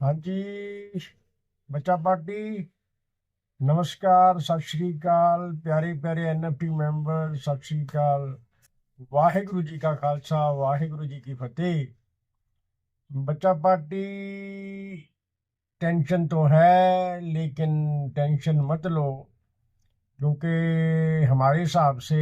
हाँ जी, बच्चा पार्टी। नमस्कार, सत श्री अकाल, प्यारे प्यारे एनएफटी मेंबर, सत श्री अकाल। वाहिगुरु जी का खालसा, वाहिगुरु जी की फतेह। बच्चा पार्टी, टेंशन तो है लेकिन टेंशन मत लो, क्योंकि हमारे हिसाब से,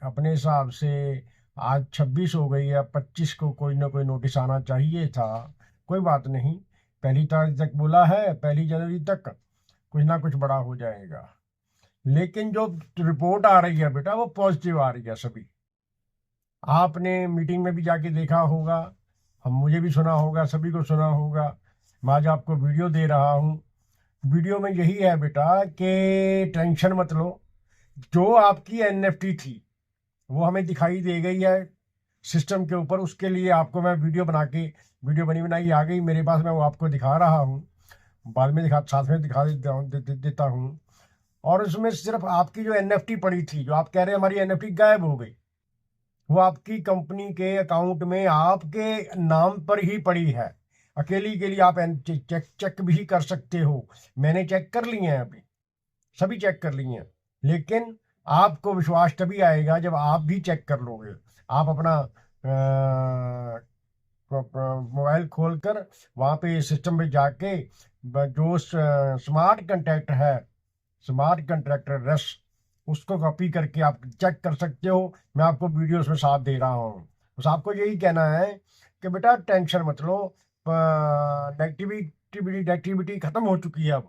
अपने हिसाब से आज 26 हो गई है, 25 को कोई ना कोई नोटिस आना चाहिए था। कोई बात नहीं, 1 तारीख तक बोला है, 1 जनवरी तक कुछ ना कुछ बड़ा हो जाएगा। लेकिन जो रिपोर्ट आ रही है बेटा, वो पॉजिटिव आ रही है सभी। आपने मीटिंग में भी जाके देखा होगा, हम मुझे भी सुना होगा, सभी को सुना होगा। मैं आज आपको वीडियो दे रहा हूँ। वीडियो में यही है बेटा कि टेंशन मत लो। जो आपकी एनएफटी थी वो हमें दिखाई दे गई है सिस्टम के ऊपर। उसके लिए आपको मैं वीडियो बना के, वीडियो बनी बनाई आ गई मेरे पास, मैं वो आपको दिखा रहा हूँ। बाद में साथ में दिखा देता हूँ। और उसमें सिर्फ आपकी जो एनएफटी पड़ी थी, जो आप कह रहे हैं हमारी एनएफटी गायब हो गई, वो आपकी कंपनी के अकाउंट में आपके नाम पर ही पड़ी है। अकेली के लिए आप चेक चेक भी कर सकते हो। मैंने चेक कर लिए हैं, अभी सभी चेक कर लिए हैं। लेकिन आपको विश्वास तभी आएगा जब आप भी चेक कर लोगे। आप अपना मोबाइल खोलकर वहाँ पे सिस्टम पे जाके जो स्मार्ट कंटैक्ट है, स्मार्ट कंट्रैक्टर रस, उसको कॉपी करके आप चेक कर सकते हो। मैं आपको वीडियोस में साथ दे रहा हूँ। बस आपको यही कहना है कि बेटा टेंशन मत लो। नेगेटिविटी खत्म हो चुकी है। अब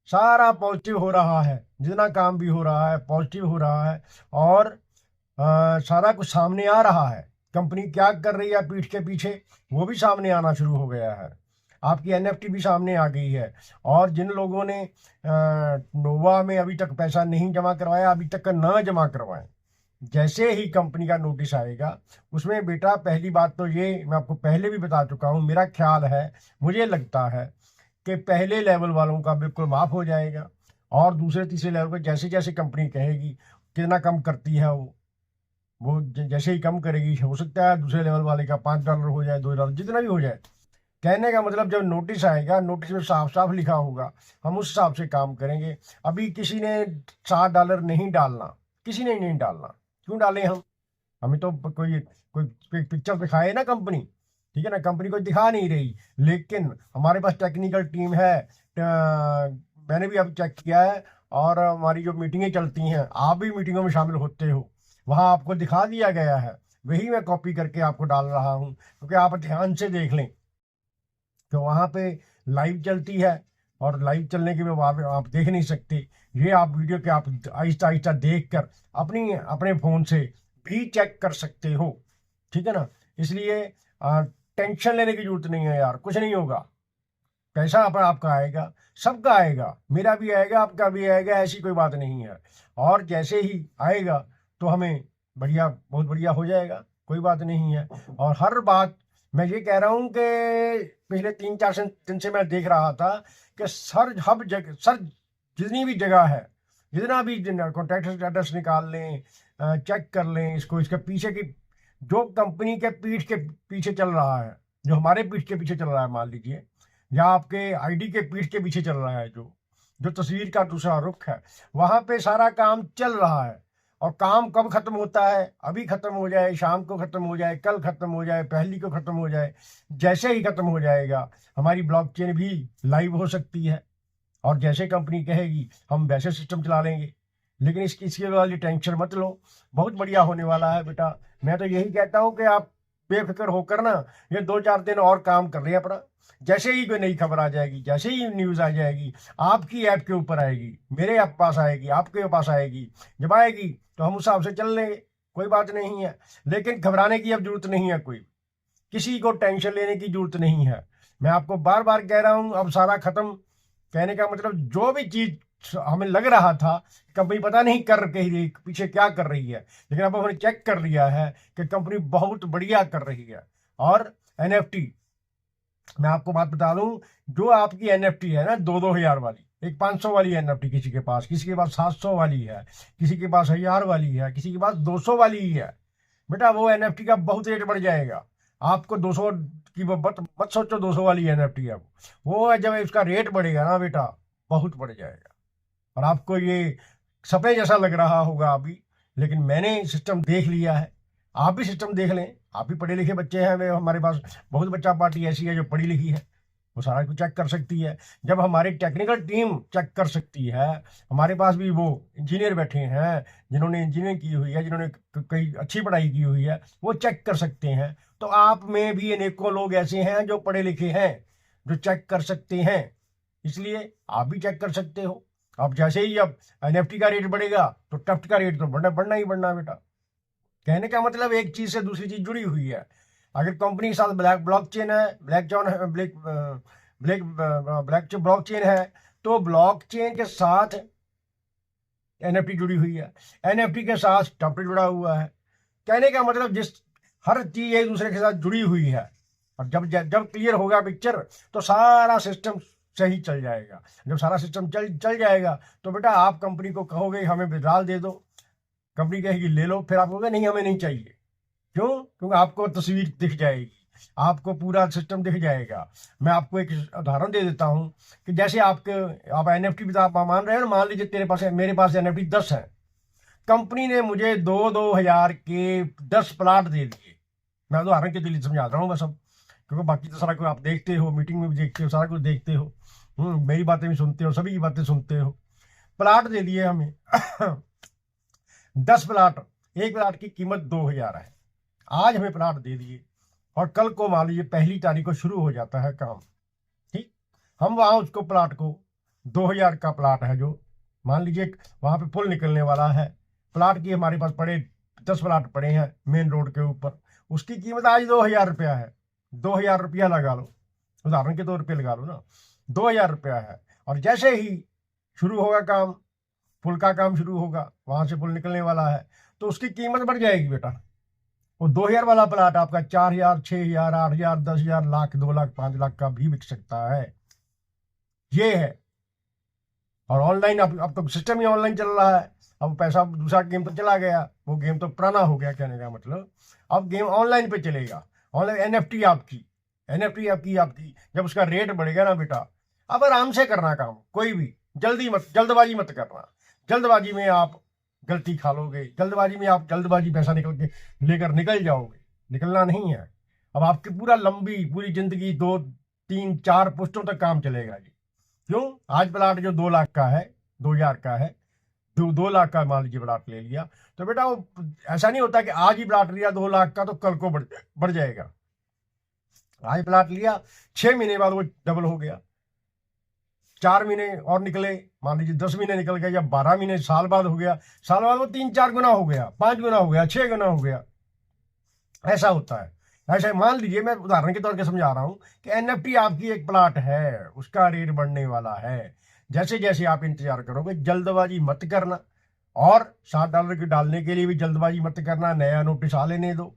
सारा पॉजिटिव हो रहा है, जितना काम भी हो रहा है पॉजिटिव हो रहा है। और सारा कुछ सामने आ रहा है। कंपनी क्या कर रही है पीठ के पीछे, वो भी सामने आना शुरू हो गया है। आपकी एनएफटी भी सामने आ गई है। और जिन लोगों ने नोवा में अभी तक पैसा नहीं जमा करवाया, अभी तक ना जमा करवाएं। जैसे ही कंपनी का नोटिस आएगा, उसमें बेटा पहली बात तो ये मैं आपको पहले भी बता चुका हूँ, मेरा ख्याल है, मुझे लगता है कि पहले लेवल वालों का बिल्कुल माफ हो जाएगा। और दूसरे तीसरे लेवल पर जैसे जैसे कंपनी कहेगी, कितना कम करती है वो जैसे ही कम करेगी, हो सकता है दूसरे लेवल वाले का $5 हो जाए, $2, जितना भी हो जाए। कहने का मतलब, जब नोटिस आएगा, नोटिस में साफ साफ लिखा होगा, हम उस हिसाब से काम करेंगे। अभी किसी ने $7 नहीं डालना, किसी ने नहीं डालना। क्यों डालें हम? हमें तो कोई पिक्चर दिखाए ना कंपनी, ठीक है ना। कंपनी कोई दिखा नहीं रही, लेकिन हमारे पास टेक्निकल टीम है। मैंने भी अब चेक किया है। और हमारी जो मीटिंगें चलती हैं, आप भी मीटिंगों में शामिल होते हो, वहाँ आपको दिखा दिया गया है। वही मैं कॉपी करके आपको डाल रहा हूँ, क्योंकि आप ध्यान से देख लें तो वहाँ पे लाइव चलती है। और लाइव चलने के बाद आप देख नहीं सकते। ये आप वीडियो के आप आहिस्ता आहिस्ता देख कर अपने फ़ोन से भी चेक कर सकते हो, ठीक है ना। इसलिए टेंशन लेने की जरूरत नहीं है यार, कुछ नहीं होगा। पैसा अपना आपका आएगा, सबका आएगा, मेरा भी आएगा, आपका भी आएगा, ऐसी कोई बात नहीं है। और जैसे ही आएगा तो हमें बढ़िया, बहुत बढ़िया हो जाएगा, कोई बात नहीं है। और हर बात मैं ये कह रहा हूँ कि पिछले 3-4 दिन से मैं देख रहा था कि सर जितनी भी जगह है, जितना भी कॉन्टैक्ट स्टेटस निकाल लें, चेक कर लें इसको, इसके पीछे की जो कंपनी के पीठ के पीछे चल रहा है, जो हमारे पीठ के पीछे चल रहा है, मान लीजिए, या आपके आईडी के पीठ के पीछे चल रहा है, जो जो तस्वीर का दूसरा रुख है, वहां पे सारा काम चल रहा है। और काम कब खत्म होता है? अभी खत्म हो जाए, शाम को खत्म हो जाए, कल खत्म हो जाए, पहली को खत्म हो जाए, जैसे ही खत्म हो जाएगा, हमारी ब्लॉकचेन भी लाइव हो सकती है। और जैसे कंपनी कहेगी, हम वैसे सिस्टम चला लेंगे। लेकिन इसके वाली टेंशन मत लो, बहुत बढ़िया होने वाला है बेटा। मैं तो यही कहता हूँ कि आप बेफिक्र होकर ना, ये 2-4 दिन और काम कर रहे हैं अपना। जैसे ही कोई नई खबर आ जाएगी, जैसे ही न्यूज आ जाएगी, आपकी ऐप के ऊपर आएगी, मेरे ऐप पास आएगी, आपके पास आएगी, जब आएगी तो हम उस हिसाब से चल लेंगे, कोई बात नहीं है। लेकिन घबराने की अब जरूरत नहीं है, कोई किसी को टेंशन लेने की जरूरत नहीं है। मैं आपको बार बार कह रहा हूं, अब सारा खत्म। कहने का मतलब, जो भी चीज हमें लग रहा था कंपनी पता नहीं कर रही, पीछे क्या कर रही है, लेकिन अब हमने चेक कर लिया है कि कंपनी बहुत बढ़िया कर रही है। और एनएफटी, मैं आपको बात बता दूं, जो आपकी एनएफटी है ना, 2-2 हजार वाली, एक 500 वाली एनएफटी किसी के पास, किसी के पास 700 वाली है, किसी के पास 1000 वाली है, किसी के पास 200 वाली ही है, बेटा वो एनएफटी का बहुत रेट बढ़ जाएगा। आपको 200 की मत सोचो, 200 वाली एनएफटी है वो है जब इसका रेट बढ़ेगा ना बेटा, बहुत बढ़ जाएगा। और आपको ये सपने जैसा लग रहा होगा अभी, लेकिन मैंने सिस्टम देख लिया है। आप भी सिस्टम देख लें, आप भी पढ़े लिखे बच्चे हैं। हमारे पास बहुत बच्चा पार्टी ऐसी है जो पढ़ी लिखी है, वो सारा कुछ चेक कर सकती है। जब हमारी टेक्निकल टीम चेक कर सकती है, हमारे पास भी वो इंजीनियर बैठे हैं जिन्होंने इंजीनियरिंग की हुई है, जिन्होंने कई अच्छी पढ़ाई की हुई है, वो चेक कर सकते हैं। तो आप में भी अनेकों लोग ऐसे हैं जो पढ़े लिखे हैं, जो चेक कर सकते हैं, इसलिए आप भी चेक कर सकते हो। अब जैसे ही अब एनएफटी का रेट बढ़ेगा तो टफ्ट का रेट तो बढ़ना ही बढ़ना बेटा। कहने का मतलब एक चीज से दूसरी चीज जुड़ी हुई है। अगर कंपनी के साथ ब्लॉकचेन है, ब्लॉकचेन है, तो ब्लॉकचेन के साथ एनएफटी जुड़ी हुई है, एनएफटी के साथ टफ्ट जुड़ा हुआ है। कहने का मतलब जिस हर चीज एक दूसरे के साथ जुड़ी हुई है, और जब जब क्लियर होगा पिक्चर तो सारा सिस्टम सही चल जाएगा। जब सारा सिस्टम चल जाएगा तो बेटा आप कंपनी को कहोगे हमें विड्रॉल दे दो, कंपनी कहेगी ले लो, फिर आप कहोगे नहीं हमें नहीं चाहिए। क्यों? क्योंकि आपको तस्वीर दिख जाएगी, आपको पूरा सिस्टम दिख जाएगा। मैं आपको एक उदाहरण दे देता हूं कि जैसे आप एनएफटी भी आप मान रहे हो ना, मान लीजिए तेरे पास मेरे पास एनएफटी 10 है, कंपनी ने मुझे 2,000 के 10 प्लाट दे दिए। मैं उदाहरण के लिए समझा रहा हूँ बस अब, क्योंकि बाकी तो सारा कुछ आप देखते हो, मीटिंग में भी देखते हो, सारा कुछ देखते हो, मेरी बातें भी सुनते हो, सभी की बातें सुनते हो। प्लाट दे दिए हमें 10 प्लाट, एक प्लाट की कीमत 2,000 है। आज हमें प्लाट दे दिए और कल को मान लीजिए 1 तारीख को शुरू हो जाता है काम, ठीक। हम वहां उसको प्लाट को 2,000 का प्लाट है, जो मान लीजिए वहां पे पुल निकलने वाला है, प्लाट की हमारे पास पड़े 10 प्लाट पड़े हैं मेन रोड के ऊपर, उसकी कीमत आज 2,000 रुपया है। 2,000 रुपया लगा लो, उदाहरण के तौर पे लगा लो ना, 2,000 रुपया है। और जैसे ही शुरू होगा काम, पुल का काम शुरू होगा, वहां से पुल निकलने वाला है, तो उसकी कीमत बढ़ जाएगी बेटा। वो 2,000 वाला प्लाट आपका 4,000, 6,000, 8,000, 10,000, लाख, 2 लाख, 5 लाख का भी बिक सकता है। ये है। और ऑनलाइन अब तो सिस्टम ही ऑनलाइन चल रहा है। अब पैसा दूसरा गेम तो चला गया, वो गेम तो पुराना हो गया। कहने का मतलब अब गेम ऑनलाइन पे चलेगा। ऑनलाइन एनएफटी आपकी जब उसका रेट बढ़ेगा ना बेटा, अब आराम से करना काम, कोई भी जल्दबाजी मत करना। जल्दबाजी में आप गलती खा लोगे, जल्दबाजी में आप जल्दबाजी पैसा लेकर निकल जाओगे, निकलना नहीं है। अब आपकी पूरी जिंदगी 2, 3, 4 पुश्तों तक काम चलेगा जी। क्यों? आज प्लाट जो 2 लाख का है, 2,000 का है, 2 लाख का मान लीजिए प्लाट ले लिया, तो बेटा वो ऐसा नहीं होता कि आज ही प्लाट लिया 2 लाख का तो कल को बढ़ जाएगा। आज प्लाट लिया, 6 महीने बाद वो डबल हो गया, 4 महीने और निकले, मान लीजिए 10 महीने निकल गए, या 12 महीने, साल बाद हो गया, साल बाद वो 3-4 गुना हो गया, 5 गुना हो गया, 6 गुना हो गया। ऐसा होता है। ऐसे मान लीजिए, मैं उदाहरण के तौर पे समझा रहा हूं कि एनएफटी आपकी एक प्लाट है, उसका रेट बढ़ने वाला है। जैसे जैसे आप इंतजार करोगे, जल्दबाजी मत करना, और $7 के डालने के लिए भी जल्दबाजी मत करना, नया नोटिस आ लेने दो।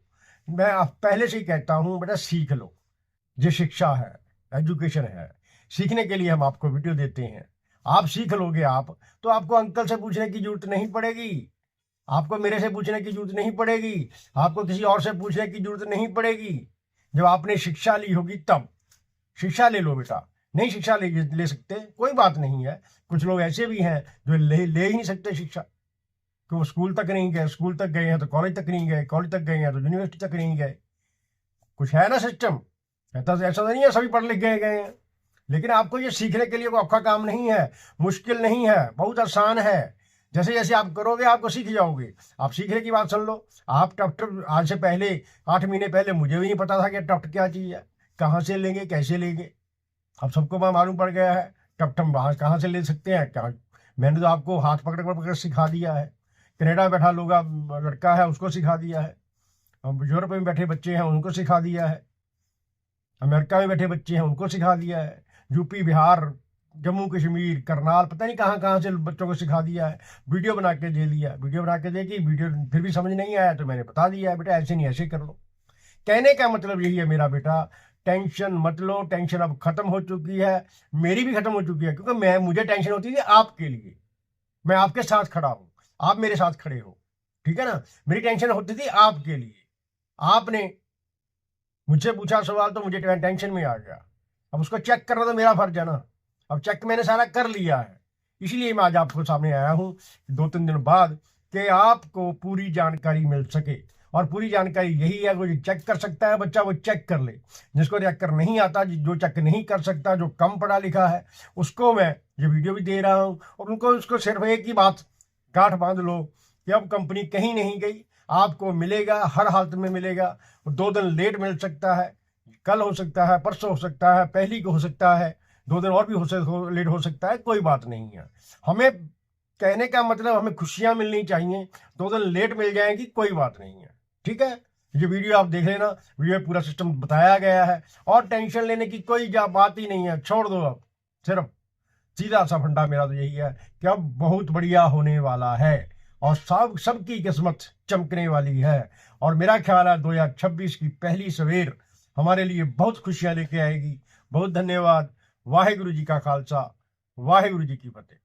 मैं पहले से ही कहता हूं बेटा, सीख लो। ये शिक्षा है, एजुकेशन है, सीखने के लिए हम आपको वीडियो देते हैं। आप सीख लोगे आप, तो आपको अंकल से पूछने की जरूरत नहीं पड़ेगी, आपको मेरे से पूछने की जरूरत नहीं पड़ेगी, आपको किसी और से पूछने की जरूरत नहीं पड़ेगी। जब आपने शिक्षा ली होगी तब शिक्षा ले लो बेटा। नहीं शिक्षा ले सकते, कोई बात नहीं है। कुछ लोग ऐसे भी हैं जो ले ही नहीं सकते शिक्षा, कि वो स्कूल तक नहीं गए, स्कूल तक गए हैं तो कॉलेज तक नहीं गए, कॉलेज तक गए हैं तो यूनिवर्सिटी तक नहीं गए। कुछ है ना सिस्टम, ऐसा नहीं है सभी पढ़ लिख गए हैं। लेकिन आपको ये सीखने के लिए कोई औखा काम नहीं है, मुश्किल नहीं है, बहुत आसान है। जैसे जैसे आप करोगे आपको सीख जाओगे। आप सीखने की बात सुन लो। आप टफ्ट आज से पहले 8 महीने पहले मुझे भी नहीं पता था कि टफ्ट क्या चीज़ है, कहाँ से लेंगे, कैसे लेंगे। अब सबको मालूम पड़ गया है टफ्ट हम वहाँ कहाँ से ले सकते हैं। क्या मैंने तो आपको हाथ पकड़ सिखा दिया है। कनाडा बैठा लड़का है उसको सिखा दिया है, यूरोप में बैठे बच्चे हैं उनको सिखा दिया है, अमेरिका में बैठे बच्चे हैं उनको सिखा दिया है, यूपी, बिहार, जम्मू कश्मीर, करनाल, पता नहीं कहाँ कहाँ से बच्चों को सिखा दिया है। वीडियो बना के दे दिया, वीडियो बना के देखी, वीडियो फिर भी समझ नहीं आया तो मैंने बता दिया है बेटा ऐसे नहीं ऐसे कर लो। कहने का मतलब यही है मेरा बेटा, टेंशन मत लो। टेंशन अब खत्म हो चुकी है, मेरी भी खत्म हो चुकी है, क्योंकि मुझे टेंशन होती थी आपके लिए। मैं आपके साथ खड़ा हूं, आप मेरे साथ खड़े हो, ठीक है ना। मेरी टेंशन होती थी आपके लिए, आपने मुझसे पूछा सवाल तो मुझे टेंशन में आ गया। अब उसको चेक करना तो मेरा फर्ज है ना। अब चेक मैंने सारा कर लिया है, इसलिए मैं आज आपको सामने आया हूँ 2-3 दिन बाद, कि आपको पूरी जानकारी मिल सके। और पूरी जानकारी यही है, वो जो चेक कर सकता है बच्चा वो चेक कर ले, जिसको चेक कर नहीं आता, जो चेक नहीं कर सकता, जो कम पढ़ा लिखा है, उसको मैं ये वीडियो भी दे रहा हूँ। और उनको उसको सिर्फ एक ही बात गांठ बांध लो कि अब कंपनी कहीं नहीं गई, आपको मिलेगा, हर हालत में मिलेगा। 2 दिन लेट मिल सकता है, कल हो सकता है, परसों हो सकता है, पहली को हो सकता है, 2 दिन और भी लेट हो सकता है, कोई बात नहीं है। हमें कहने का मतलब, हमें खुशियां मिलनी चाहिए। 2 दिन लेट मिल जाएंगी, कोई बात नहीं है, ठीक है। ये वीडियो आप देख लेना, वीडियो में पूरा सिस्टम बताया गया है, और टेंशन लेने की कोई बात ही नहीं है, छोड़ दो। अब सिर्फ सीधा सा फंडा मेरा तो यही है कि अब बहुत बढ़िया होने वाला है, और सबकी किस्मत चमकने वाली है। और मेरा ख्याल है 2026 की पहली सवेर हमारे लिए बहुत खुशियां लेके आएगी। बहुत धन्यवाद। वाहिगुरु जी का खालसा, वाहिगुरु जी की फतेह।